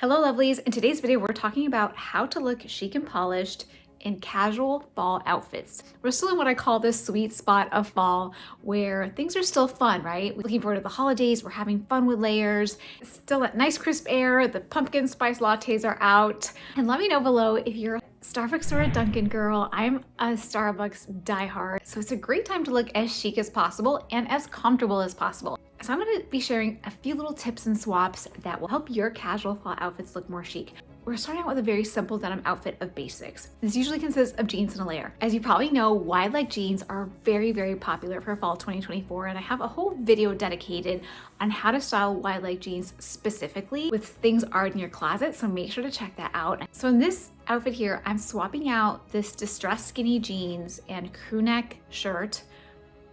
Hello lovelies, in today's video we're talking about how to look chic and polished in casual fall outfits. We're still in what I call this sweet spot of fall where things are still fun, right? We're looking forward to the holidays, we're having fun with layers, it's still that nice crisp air, the pumpkin spice lattes are out. And let me know below if you're a Starbucks or a Dunkin' girl. I'm a Starbucks diehard, so it's a great time to look as chic as possible and as comfortable as possible. So I'm going to be sharing a few little tips and swaps that will help your casual fall outfits look more chic. We're starting out with a very simple denim outfit of basics. This usually consists of jeans and a layer. As you probably know, wide leg jeans are very popular for fall 2024, and I have a whole video dedicated on how to style wide leg jeans specifically with things already in your closet, so make sure to check that out. So in this outfit here, I'm swapping out this distressed skinny jeans and crew neck shirt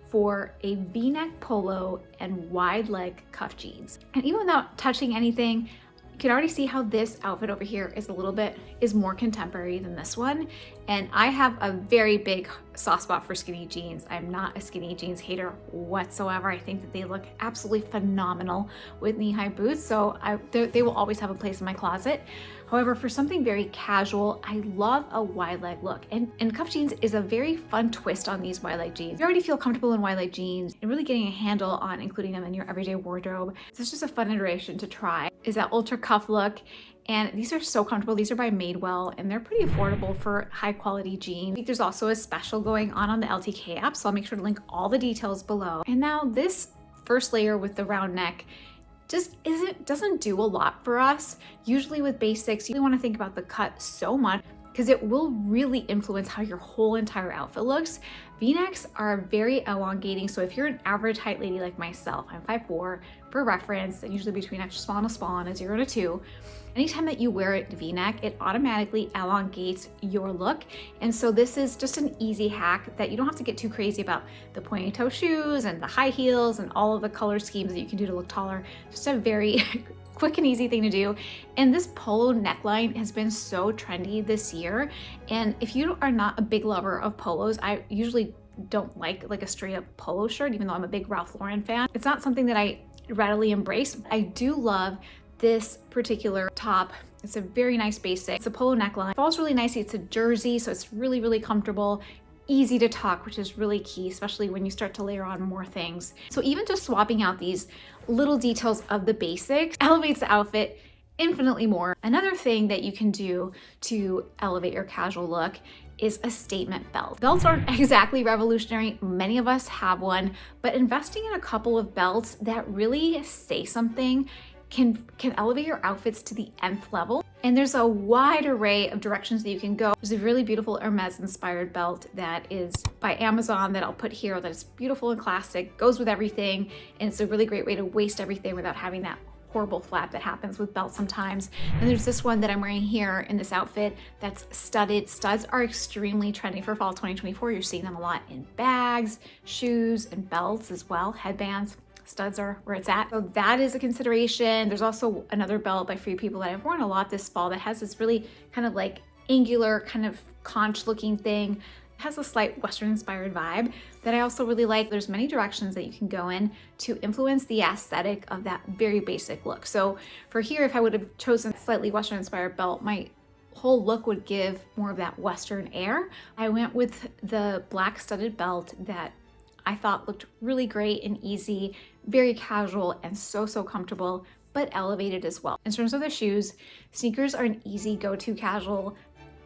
for a V-neck polo and wide leg cuff jeans. And even without touching anything, you can already see how this outfit over here is more contemporary than this one. And I have a very big soft spot for skinny jeans. I'm not a skinny jeans hater whatsoever. I think that they look absolutely phenomenal with knee-high boots. So they will always have a place in my closet. However, for something very casual, I love a wide leg look. And cuff jeans is a very fun twist on these wide leg jeans. You already feel comfortable in wide leg jeans and really getting a handle on including them in your everyday wardrobe. So it's just a fun iteration to try, is that ultra cuff look. And these are so comfortable. These are by Madewell and they're pretty affordable for high quality jeans. I think there's also a special going on the LTK app, so I'll make sure to link all the details below. And now this first layer with the round neck just doesn't do a lot for us. Usually with basics, you really want to think about the cut so much because it will really influence how your whole entire outfit looks. V-necks are very elongating, so if you're an average height lady like myself, I'm 5'4", for reference, and usually between extra small and a small and a 0 to 2, anytime that you wear a V-neck, it automatically elongates your look. And so this is just an easy hack that you don't have to get too crazy about the pointy toe shoes and the high heels and all of the color schemes that you can do to look taller. Just a very quick and easy thing to do. And this polo neckline has been so trendy this year. And if you are not a big lover of polos, I usually don't like a straight up polo shirt, even though I'm a big Ralph Lauren fan. It's not something that I readily embrace. I do love this particular top. It's a very nice basic. It's a polo neckline. It falls really nicely. It's a jersey, so it's really comfortable. Easy to tuck, which is really key, especially when you start to layer on more things. So even just swapping out these little details of the basics elevates the outfit infinitely more. Another thing that you can do to elevate your casual look is a statement belt. Belts aren't exactly revolutionary. Many of us have one, but investing in a couple of belts that really say something can elevate your outfits to the nth level. And there's a wide array of directions that you can go. There's a really beautiful Hermes inspired belt that is by Amazon that I'll put here that is beautiful and classic, goes with everything, and it's a really great way to waste everything without having that horrible flap that happens with belts sometimes. And there's this one that I'm wearing here in this outfit that's studded. Studs are extremely trendy for fall 2024. You're seeing them a lot in bags, shoes, and belts as well, headbands. Studs are where it's at. So that is a consideration. There's also another belt by Free People that I've worn a lot this fall that has this really kind of like angular kind of conch looking thing. It has a slight Western inspired vibe that I also really like. There's many directions that you can go in to influence the aesthetic of that very basic look. So for here, if I would have chosen a slightly Western inspired belt, my whole look would give more of that Western air. I went with the black studded belt that I thought looked really great and easy, very casual and so comfortable, but elevated as well. In terms of the shoes, sneakers are an easy go-to casual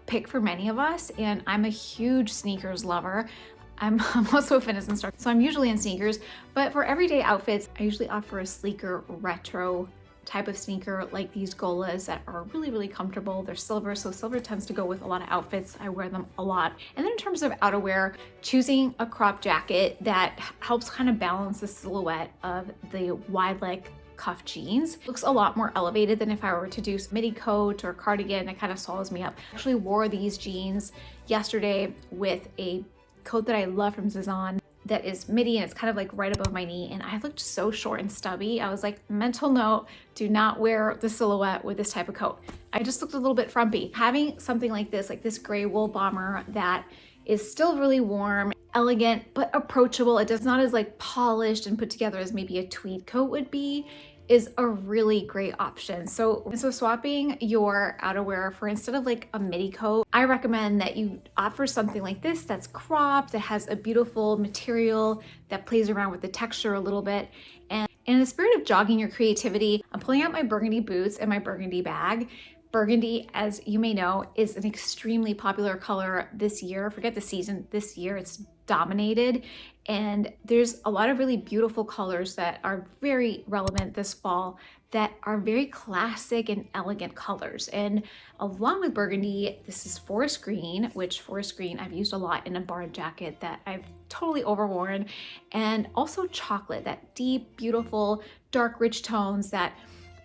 pick for many of us, and I'm a huge sneakers lover. I'm also a fitness instructor, so I'm usually in sneakers, but for everyday outfits, I usually opt for a sleeker retro type of sneaker like these Golas that are really comfortable. They're silver, so silver tends to go with a lot of outfits. I wear them a lot. And then in terms of outerwear, choosing a crop jacket that helps kind of balance the silhouette of the wide leg cuff jeans looks a lot more elevated than if I were to do a midi coat or cardigan. It kind of swallows me up. I actually wore these jeans yesterday with a coat that I love from Zizan that is midi and it's kind of like right above my knee, and I looked so short and stubby. I was like, mental note, do not wear the silhouette with this type of coat. I just looked a little bit frumpy. Having something like this gray wool bomber that is still really warm, elegant, but approachable. It does not as like polished and put together as maybe a tweed coat would be. is a really great option. So swapping your outerwear for, instead of like a midi coat, I recommend that you opt for something like this that's cropped, that has a beautiful material that plays around with the texture a little bit. And in the spirit of jogging your creativity, I'm pulling out my burgundy boots and my burgundy bag. Burgundy, as you may know, is an extremely popular color this year. Forget the season, this year it's dominated. And there's a lot of really beautiful colors that are very relevant this fall that are very classic and elegant colors. And along with burgundy, this is forest green, which forest green I've used a lot in a barn jacket that I've totally overworn. And also chocolate, that deep, beautiful, dark, rich tones that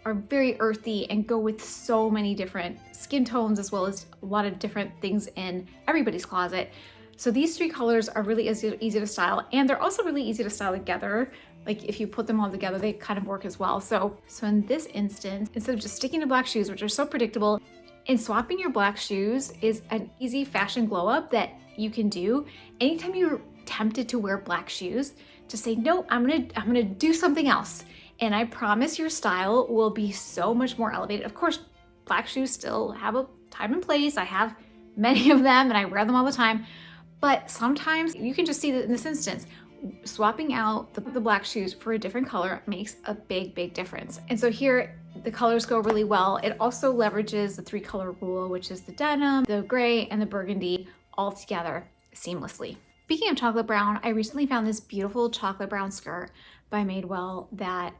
are very earthy and go with so many different skin tones, as well as a lot of different things in everybody's closet. So these three colors are really easy to style, and they're also really easy to style together. Like if you put them all together, they kind of work as well. So in this instance, instead of just sticking to black shoes, which are so predictable, and swapping your black shoes is an easy fashion glow up that you can do. Anytime you're tempted to wear black shoes, just say, no, I'm gonna do something else. And I promise your style will be so much more elevated. Of course, black shoes still have a time and place. I have many of them and I wear them all the time. But sometimes you can just see that in this instance, swapping out the black shoes for a different color makes a big difference. And so here, the colors go really well. It also leverages the 3-color rule, which is the denim, the gray, and the burgundy all together seamlessly. Speaking of chocolate brown, I recently found this beautiful chocolate brown skirt by Madewell that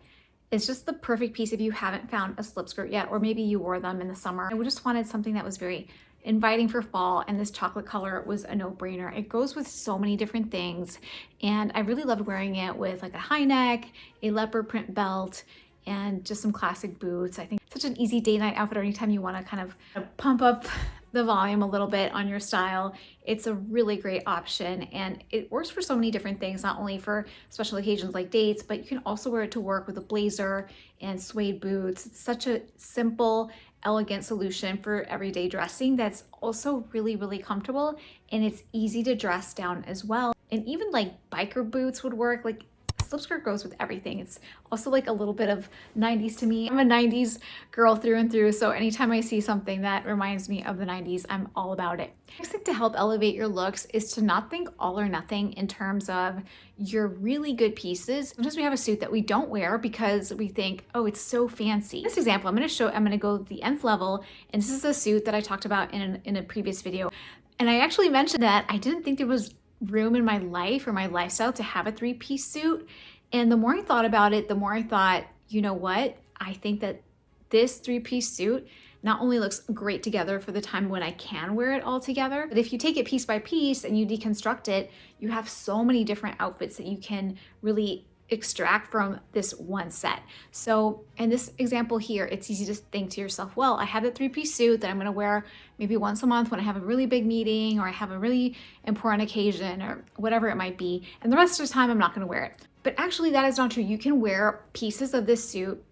is just the perfect piece if you haven't found a slip skirt yet, or maybe you wore them in the summer. I just wanted something that was very inviting for fall, and this chocolate color was a no-brainer. It goes with so many different things, and I really loved wearing it with like a high neck, a leopard print belt, and just some classic boots. I think it's such an easy day night outfit, or anytime you want to kind of pump up the volume a little bit on your style. It's a really great option, and it works for so many different things, not only for special occasions like dates, but you can also wear it to work with a blazer and suede boots. It's such a simple, elegant solution for everyday dressing that's also really comfortable, and it's easy to dress down as well. And even like biker boots would work. Like, slip skirt goes with everything. It's also like a little bit of 90s to me. I'm a 90s girl through and through, so anytime I see something that reminds me of the 90s, I'm all about it. Next thing to help elevate your looks is to not think all or nothing in terms of your really good pieces. Sometimes we have a suit that we don't wear because we think, oh, it's so fancy. In this example, I'm gonna go the nth level, and this is a suit that I talked about in a previous video. And I actually mentioned that I didn't think there was room in my life or my lifestyle to have a 3-piece suit. And the more I thought about it, the more I thought, you know what? I think that this 3-piece suit not only looks great together for the time when I can wear it all together, but if you take it piece by piece and you deconstruct it, you have so many different outfits that you can really extract from this one set. So in this example here, it's easy to think to yourself, well, I have a 3-piece suit that I'm going to wear maybe once a month when I have a really big meeting or I have a really important occasion or whatever it might be, and the rest of the time I'm not going to wear it. But actually that is not true. You can wear pieces of this suit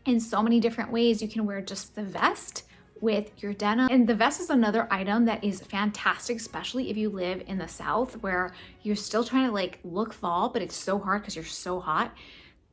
in so many different ways. You can wear just the vest with your denim. And the vest is another item that is fantastic, especially if you live in the South where you're still trying to like look fall, but it's so hard because you're so hot.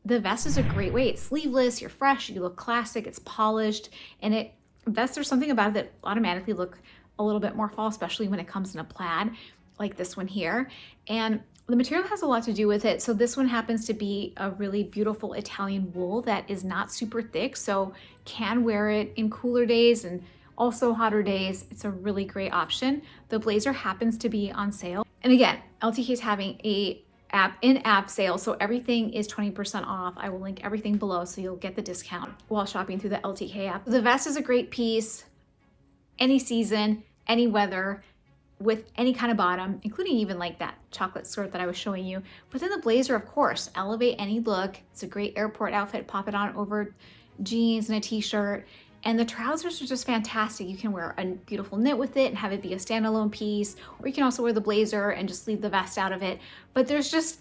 The vest is a great way. It's sleeveless, you're fresh, you look classic, it's polished, and vests are something about it that automatically look a little bit more fall, especially when it comes in a plaid like this one here. And the material has a lot to do with it. So this one happens to be a really beautiful Italian wool that is not super thick, so can wear it in cooler days and also hotter days. It's a really great option. The blazer happens to be on sale. And again, LTK is having a in-app sale, so everything is 20% off. I will link everything below so you'll get the discount while shopping through the LTK app. The vest is a great piece, any season, any weather, with any kind of bottom, including even like that chocolate skirt that I was showing you. But then the blazer, of course, elevate any look. It's a great airport outfit. Pop it on over jeans and a t-shirt. And the trousers are just fantastic. You can wear a beautiful knit with it and have it be a standalone piece, or you can also wear the blazer and just leave the vest out of it. But there's just,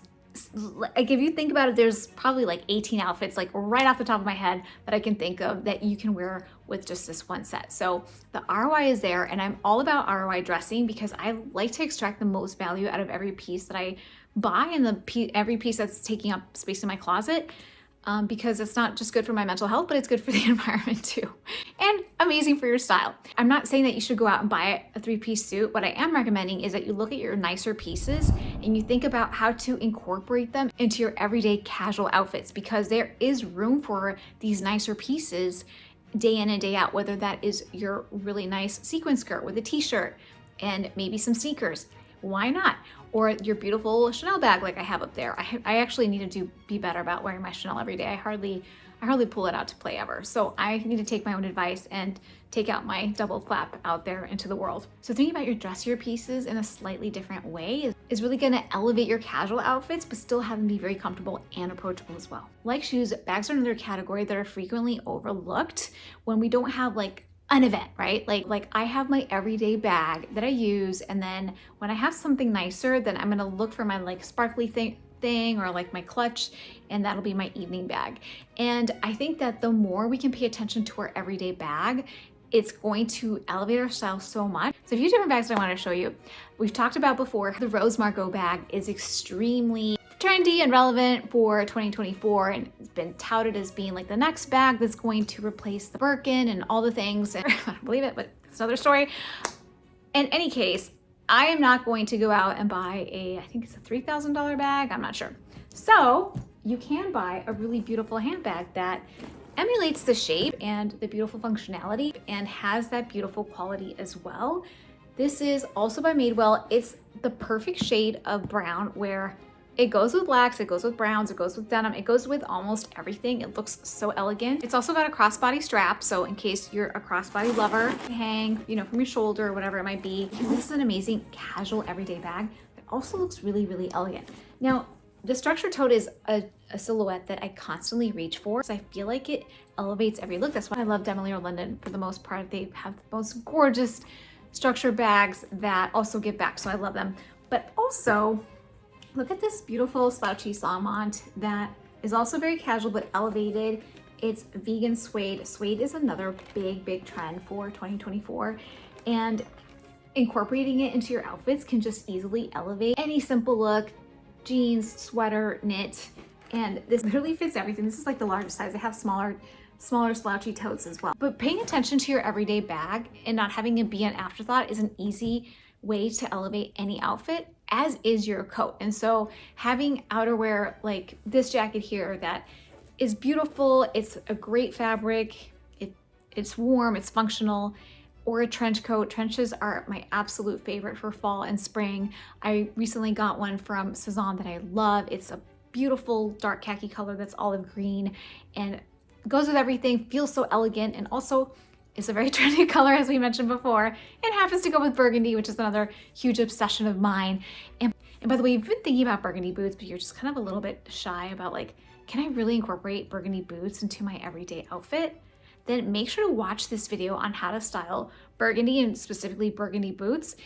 like, if you think about it, there's probably like 18 outfits, like right off the top of my head, that I can think of that you can wear with just this one set. So the ROI is there, and I'm all about ROI dressing because I like to extract the most value out of every piece that I buy and every piece that's taking up space in my closet. because it's not just good for my mental health, but it's good for the environment too. And amazing for your style. I'm not saying that you should go out and buy a 3-piece suit. What I am recommending is that you look at your nicer pieces and you think about how to incorporate them into your everyday casual outfits, because there is room for these nicer pieces day in and day out, whether that is your really nice sequin skirt with a t-shirt and maybe some sneakers. Why not? Or your beautiful Chanel bag like I have up there. I actually need to be better about wearing my Chanel every day. I hardly pull it out to play ever. So I need to take my own advice and take out my double flap out there into the world. So thinking about your dressier pieces in a slightly different way is really gonna elevate your casual outfits, but still have them be very comfortable and approachable as well. Like shoes, bags are another category that are frequently overlooked when we don't have like an event, right? Like I have my everyday bag that I use, and then when I have something nicer, then I'm gonna look for my like sparkly thing or like my clutch, and that'll be my evening bag. And I think that the more we can pay attention to our everyday bag, it's going to elevate our style so much. So a few different bags that I want to show you. We've talked about before, the Rose Margot bag is extremely trendy and relevant for 2024, and it's been touted as being like the next bag that's going to replace the Birkin and all the things. And I don't believe it, but it's another story. In any case, I am not going to go out and buy I think it's a $3,000 bag, I'm not sure. So you can buy a really beautiful handbag that emulates the shape and the beautiful functionality and has that beautiful quality as well. This is also by Madewell. It's the perfect shade of brown where it goes with blacks, it goes with browns, it goes with denim, it goes with almost everything. It looks so elegant. It's also got a crossbody strap, so in case you're a crossbody lover, hang, from your shoulder or whatever it might be. This is an amazing casual everyday bag that also looks really, really elegant. Now, the structure tote is a silhouette that I constantly reach for, so I feel like it elevates every look. That's why I love Denim Look London for the most part. They have the most gorgeous structure bags that also give back, so I love them. But also, look at this beautiful slouchy salmont that is also very casual but elevated. It's vegan suede. Suede is another big trend for 2024, and incorporating it into your outfits can just easily elevate any simple look, jeans, sweater, knit, and this literally fits everything. This is like the largest size. I have smaller slouchy totes as well. But paying attention to your everyday bag and not having it be an afterthought is an easy way to elevate any outfit, as is your coat. And so having outerwear like this jacket here that is beautiful, it's a great fabric, it's warm, it's functional, or a trench coat. Trenches are my absolute favorite for fall and spring. I recently got one from Cezanne that I love. It's a beautiful dark khaki color that's olive green and goes with everything, feels so elegant, and also is a very trendy color, as we mentioned before. It happens to go with burgundy, which is another huge obsession of mine. And by the way, you've been thinking about burgundy boots, but you're just kind of a little bit shy about like, can I really incorporate burgundy boots into my everyday outfit? Then make sure to watch this video on how to style burgundy, and specifically burgundy boots.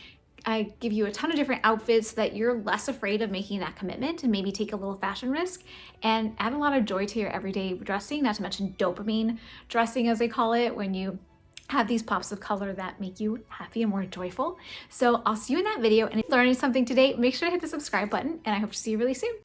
I give you a ton of different outfits so that you're less afraid of making that commitment and maybe take a little fashion risk and add a lot of joy to your everyday dressing, not to mention dopamine dressing, as they call it, when you have these pops of color that make you happy and more joyful. So I'll see you in that video, and if you're learning something today, make sure to hit the subscribe button, and I hope to see you really soon.